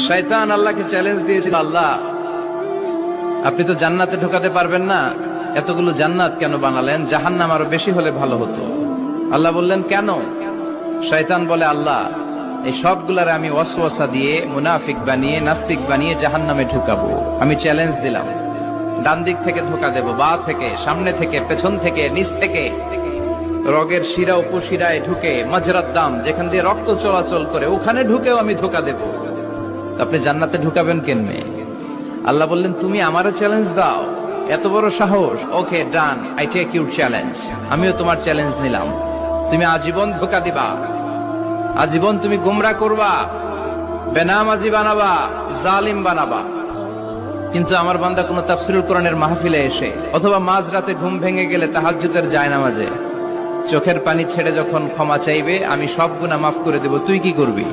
শয়তান আল্লাহকে চ্যালেঞ্জ দিয়েছিল, আল্লাহ আপনি তো জান্নাতে ঢোকাতে পারবেন না, এতগুলো জান্নাত কেন বানালেন? জাহান্নাম আরো বেশি হলে ভালো হতো। আল্লাহ বললেন কেন? শয়তান বলে, আল্লাহ এই সবগুলারে আমি ওয়াসওয়াসা দিয়ে মুনাফিক বানিয়ে নাস্তিক বানিয়ে জাহান্নামে ঢুকাবো। আমি চ্যালেঞ্জ দিলাম, ডান দিক থেকে ধোকা দেব, বা থেকে, সামনে থেকে, পেছন থেকে, নিচ থেকে, রগের শিরা উপশিরায় ঢুকে, মাজরাত দাম যেখান দিয়ে রক্ত চলাচল করে ওখানে ঢুকেও আমি ধোকা দেব। আপনি জান্নাতে ঢুকাবেন কেমনে? আল্লাহ বললেন, তুমি আমারও চ্যালেঞ্জ দাও, এত বড় সাহস? ওকে ডান, আই টেক ইউর চ্যালেঞ্জ। আমিও তোমার চ্যালেঞ্জ নিলাম। তুমি আজীবন ধোকা দিবা, আজীবন তুমি গুমরা করবা, বেনামাজি বানাবা, জালিম বানাবা। কিন্তু আমার বান্দা কোন তাফসীরুল কোরআনের মাহফিলে এসে অথবা মাঝরাতে ঘুম ভেঙে গেলে তাহাজ্জুদের জায়নামাজে চোখের পানি ছেড়ে যখন ক্ষমা চাইবে, আমি সব গুনাহ মাফ করে দেব, তুই কি করবি?